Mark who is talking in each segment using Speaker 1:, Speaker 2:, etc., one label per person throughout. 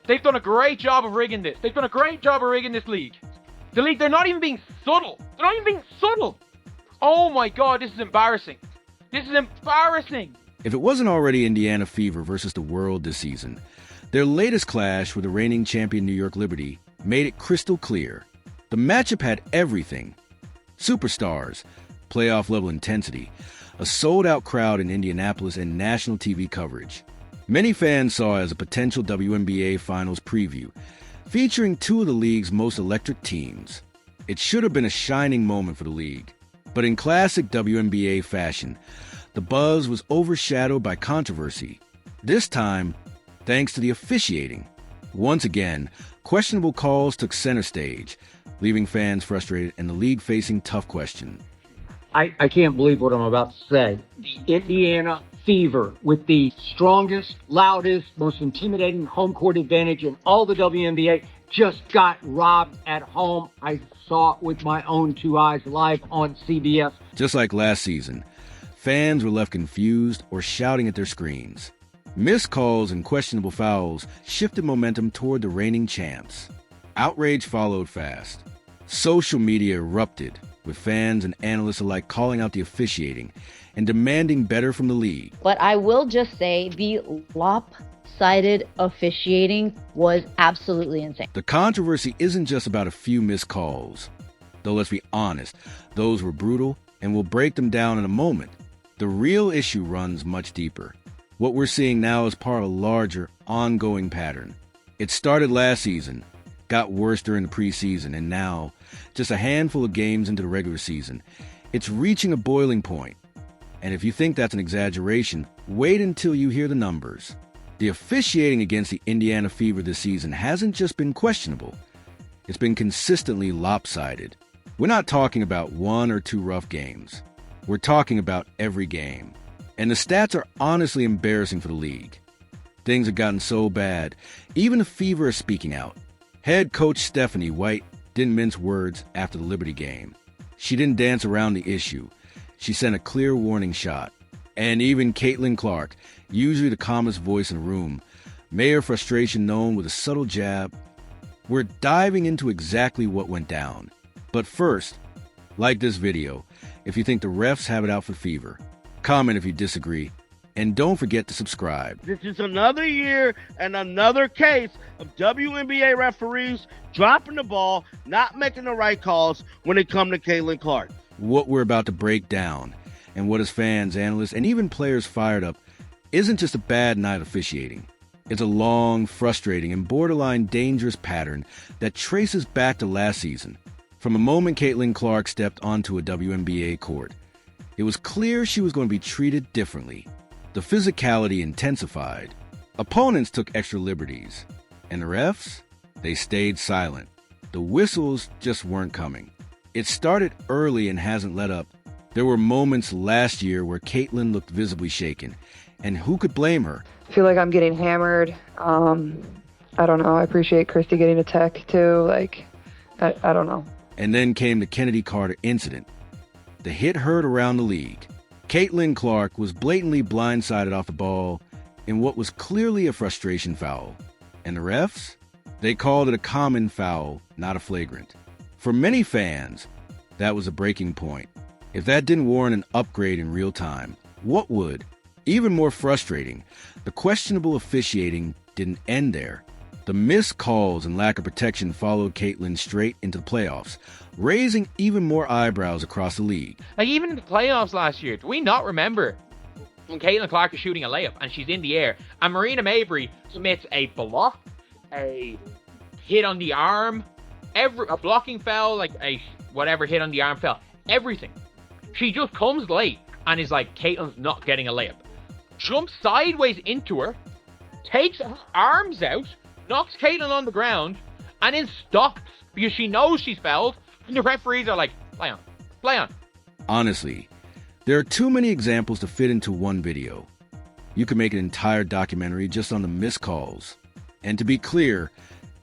Speaker 1: They've done a great job of rigging this. They've done a great job of rigging this league. The league, they're not even being subtle. They're not even being subtle. Oh my God, this is embarrassing. This is embarrassing.
Speaker 2: If it wasn't already Indiana Fever versus the world this season, their latest clash with the reigning champion New York Liberty made it crystal clear. The matchup had everything. Superstars, playoff-level intensity, a sold-out crowd in Indianapolis, and national TV coverage. Many fans saw it as a potential WNBA Finals preview, featuring two of the league's most electric teams. It should have been a shining moment for the league. But in classic WNBA fashion, the buzz was overshadowed by controversy. This time, thanks to the officiating. Once again, questionable calls took center stage, leaving fans frustrated and the league facing tough questions.
Speaker 3: I can't believe what I'm about to say. The Indiana Fever, with the strongest, loudest, most intimidating home court advantage in all the WNBA, just got robbed at home. I saw it with my own two eyes live on CBS.
Speaker 2: Just like last season, fans were left confused or shouting at their screens. Missed calls and questionable fouls shifted momentum toward the reigning champs. Outrage followed fast. Social media erupted, with fans and analysts alike calling out the officiating and demanding better from the league.
Speaker 4: But I will just say the lopsided officiating was absolutely insane.
Speaker 2: The controversy isn't just about a few missed calls. Though let's be honest, those were brutal, and we'll break them down in a moment. The real issue runs much deeper. What we're seeing now is part of a larger, ongoing pattern. It started last season, got worse during the preseason, and now, just a handful of games into the regular season, it's reaching a boiling point. And if you think that's an exaggeration, wait until you hear the numbers. The officiating against the Indiana Fever this season hasn't just been questionable. It's been consistently lopsided. We're not talking about one or two rough games. We're talking about every game. And the stats are honestly embarrassing for the league. Things have gotten so bad, even the Fever is speaking out. Head coach Stephanie White didn't mince words after the Liberty game. She didn't dance around the issue. She sent a clear warning shot. And even Caitlin Clark, usually the calmest voice in the room, made her frustration known with a subtle jab. We're diving into exactly what went down. But first, like this video if you think the refs have it out for Fever. Comment if you disagree. And don't forget to subscribe.
Speaker 5: This is another year and another case of WNBA referees dropping the ball, not making the right calls when it comes to Caitlin Clark.
Speaker 2: What we're about to break down, and what has fans, analysts, and even players fired up, isn't just a bad night officiating. It's a long, frustrating, and borderline dangerous pattern that traces back to last season. From the moment Caitlin Clark stepped onto a WNBA court, it was clear she was going to be treated differently. The physicality intensified. Opponents took extra liberties. And the refs? They stayed silent. The whistles just weren't coming. It started early and hasn't let up. There were moments last year where Caitlin looked visibly shaken. And who could blame her?
Speaker 6: I feel like I'm getting hammered. I don't know. I appreciate Christy getting a tech too. I don't know.
Speaker 2: And then came the Kennedy Carter incident. The hit heard around the league. Caitlin Clark was blatantly blindsided off the ball in what was clearly a frustration foul. And the refs? They called it a common foul, not a flagrant. For many fans, that was a breaking point. If that didn't warrant an upgrade in real time, what would? Even more frustrating, the questionable officiating didn't end there. The missed calls and lack of protection followed Caitlin straight into the playoffs, raising even more eyebrows across the league.
Speaker 1: Like, even in the playoffs last year, do we not remember when Caitlin Clark is shooting a layup and she's in the air and Marina Mabry submits a block, a hit on the arm, a blocking foul, like a whatever hit on the arm foul, everything. She just comes late and is like, Caitlin's not getting a layup. Jumps sideways into her, takes her arms out, knocks Caitlin on the ground, and then stops because she knows she's fouled, and the referees are like, play on, play on.
Speaker 2: Honestly, there are too many examples to fit into one video. You could make an entire documentary just on the missed calls. And to be clear,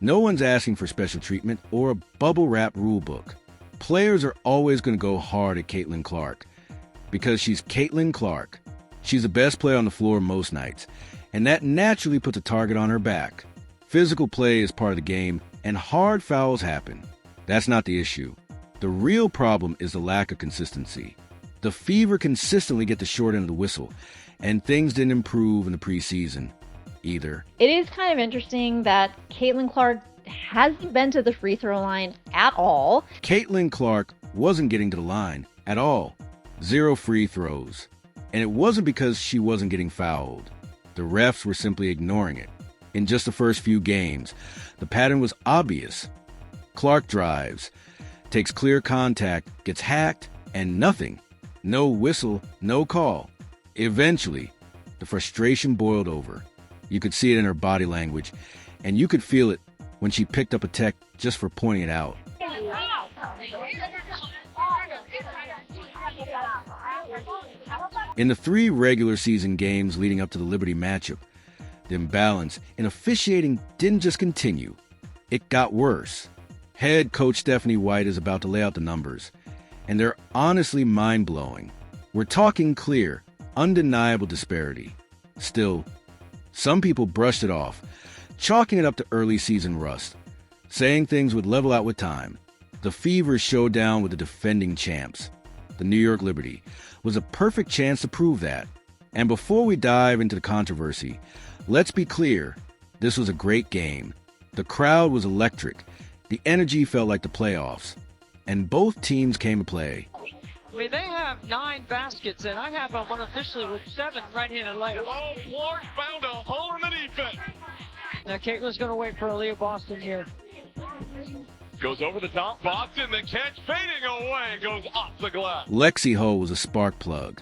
Speaker 2: no one's asking for special treatment or a bubble wrap rule book. Players are always going to go hard at Caitlin Clark because she's Caitlin Clark. She's the best player on the floor most nights, and that naturally puts a target on her back. Physical play is part of the game, and hard fouls happen. That's not the issue. The real problem is the lack of consistency. The Fever consistently get the short end of the whistle, and things didn't improve in the preseason either.
Speaker 4: It is kind of interesting that Caitlin Clark hasn't been to the free throw line at all.
Speaker 2: Caitlin Clark wasn't getting to the line at all. 0 free throws. And it wasn't because she wasn't getting fouled. The refs were simply ignoring it. In just the first few games, the pattern was obvious. Clark drives, takes clear contact, gets hacked, and nothing. No whistle, no call. Eventually, the frustration boiled over. You could see it in her body language, and you could feel it when she picked up a tech just for pointing it out. In the 3 regular season games leading up to the Liberty matchup, the imbalance in officiating didn't just continue, it got worse. Head coach Stephanie White is about to lay out the numbers, and they're honestly mind-blowing. We're talking clear, undeniable disparity. Still, some people brushed it off, chalking it up to early season rust, saying things would level out with time. The Fever's showdown with the defending champs, the New York Liberty, was a perfect chance to prove that. And before we dive into the controversy, let's be clear, this was a great game. The crowd was electric. The energy felt like the playoffs. And both teams came to play.
Speaker 7: I mean, they have 9 baskets, and I have them unofficially with 7 right-handed layups.
Speaker 8: Oh, Clark found a hole in the defense.
Speaker 7: Now, Caitlin's going to wait for Aaliyah Boston here.
Speaker 8: Goes over the top, Boston, the catch fading away, goes off the glass.
Speaker 2: Lexi Ho was a spark plug,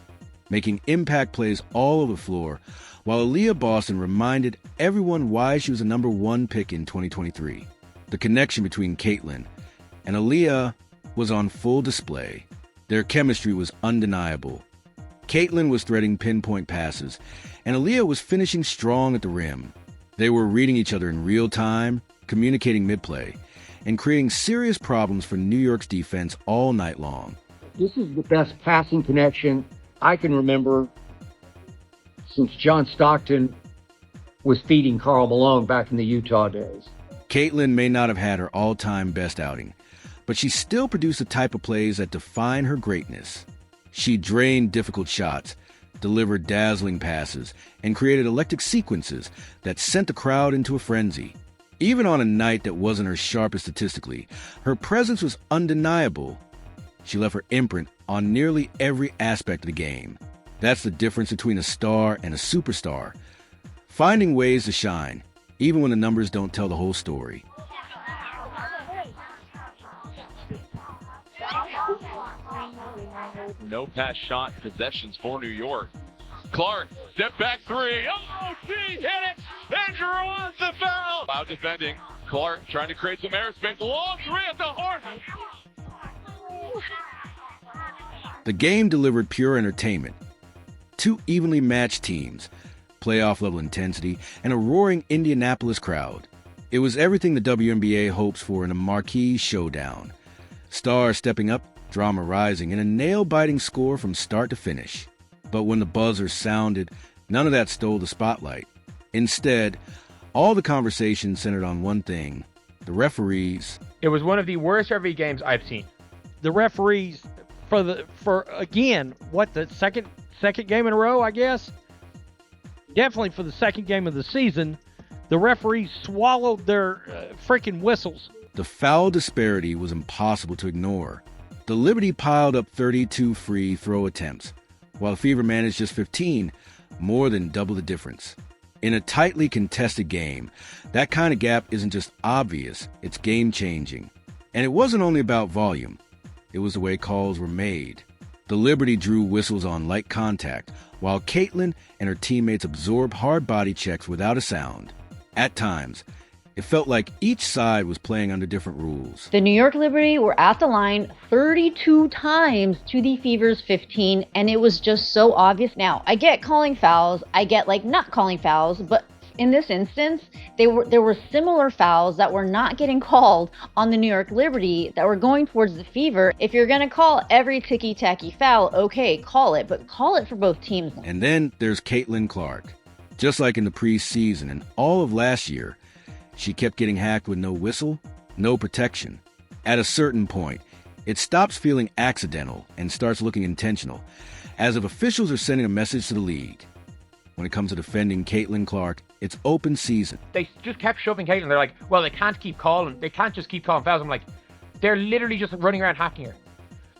Speaker 2: making impact plays all over the floor, while Aaliyah Boston reminded everyone why she was a number 1 pick in 2023. The connection between Caitlin and Aaliyah was on full display. Their chemistry was undeniable. Caitlin was threading pinpoint passes, and Aaliyah was finishing strong at the rim. They were reading each other in real time, communicating mid-play, and creating serious problems for New York's defense all night long.
Speaker 3: This is the best passing connection I can remember since John Stockton was feeding Karl Malone back in the Utah days.
Speaker 2: Caitlin may not have had her all-time best outing, but she still produced the type of plays that define her greatness. She drained difficult shots, delivered dazzling passes, and created electric sequences that sent the crowd into a frenzy. Even on a night that wasn't her sharpest statistically, her presence was undeniable. She left her imprint on nearly every aspect of the game. That's the difference between a star and a superstar. Finding ways to shine, even when the numbers don't tell the whole story.
Speaker 8: No pass shot possessions for New York. Clark, step back 3. Oh, she hit it! And draws the foul! Loud defending. Clark trying to create some airspace. Long 3 at the horn.
Speaker 2: The game delivered pure entertainment. 2 evenly matched teams, playoff-level intensity, and a roaring Indianapolis crowd. It was everything the WNBA hopes for in a marquee showdown. Stars stepping up, drama rising, and a nail-biting score from start to finish. But when the buzzer sounded, none of that stole the spotlight. Instead, all the conversation centered on one thing: the referees.
Speaker 1: It was one of the worst referee games I've seen.
Speaker 7: The referees, for again, what, the second game in a row, I guess? Definitely for the second game of the season, the referees swallowed their freaking whistles.
Speaker 2: The foul disparity was impossible to ignore. The Liberty piled up 32 free throw attempts, while the Fever managed just 15, more than double the difference. In a tightly contested game, that kind of gap isn't just obvious, it's game-changing. And it wasn't only about volume, it was the way calls were made. The Liberty drew whistles on light contact, while Caitlin and her teammates absorbed hard body checks without a sound. At times, it felt like each side was playing under different rules.
Speaker 4: The New York Liberty were at the line 32 times to the Fever's 15, and it was just so obvious. Now, I get calling fouls, I get not calling fouls, but in this instance, there were similar fouls that were not getting called on the New York Liberty that were going towards the Fever. If you're going to call every ticky-tacky foul, okay, call it, but call it for both teams.
Speaker 2: And then there's Caitlin Clark. Just like in the preseason and all of last year, She kept getting hacked with no whistle, no protection. At a certain point, it stops feeling accidental and starts looking intentional, as if officials are sending a message to the league. When it comes to defending Caitlin Clark, it's open season.
Speaker 1: They just kept shoving Caitlin. They're like, well, they can't just keep calling fouls. I'm like, they're literally just running around hacking her.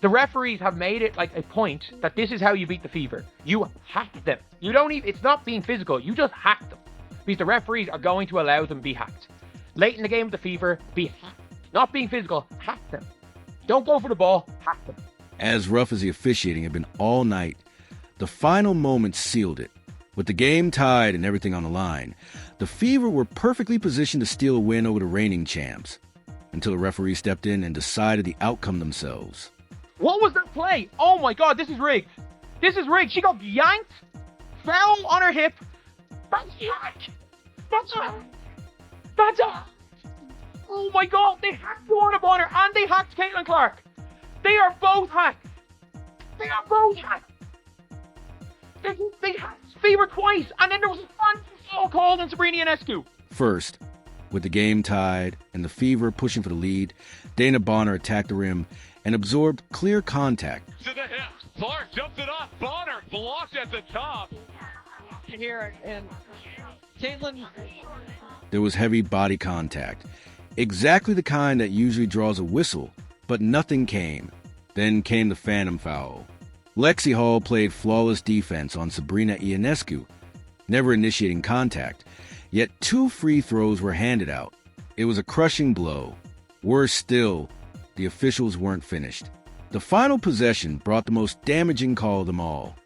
Speaker 1: The referees have made it like a point that this is how you beat the Fever. You hack them. You don't even, it's not being physical, you just hack them. Because the referees are going to allow them to be hacked. Late in the game with the Fever, be hacked. Not being physical, hack them. Don't go for the ball, hack them.
Speaker 2: As rough as the officiating had been all night, the final moments sealed it. With the game tied and everything on the line, the Fever were perfectly positioned to steal a win over the reigning champs, until the referee stepped in and decided the outcome themselves.
Speaker 1: What was that play? Oh my god, this is rigged. This is rigged. She got yanked, fell on her hip. That's a hack. That's a hack. That's a hack. Oh my god, they hacked the Order of Honor and they hacked Caitlin Clark. They are both hacked. They are both hacked. They hacked Fever twice, and then there was a fun foul called on Sabrina Ionescu.
Speaker 2: First, with the game tied and the Fever pushing for the lead, Dana Bonner attacked the rim and absorbed clear contact.
Speaker 8: To the hip. Clark jumps it off. Bonner blocked at the top.
Speaker 7: Here, and Caitlin.
Speaker 2: There was heavy body contact, exactly the kind that usually draws a whistle, but nothing came. Then came the phantom foul. Lexi Hall played flawless defense on Sabrina Ionescu, never initiating contact, yet 2 free throws were handed out. It was a crushing blow. Worse still, the officials weren't finished. The final possession brought the most damaging call of them all.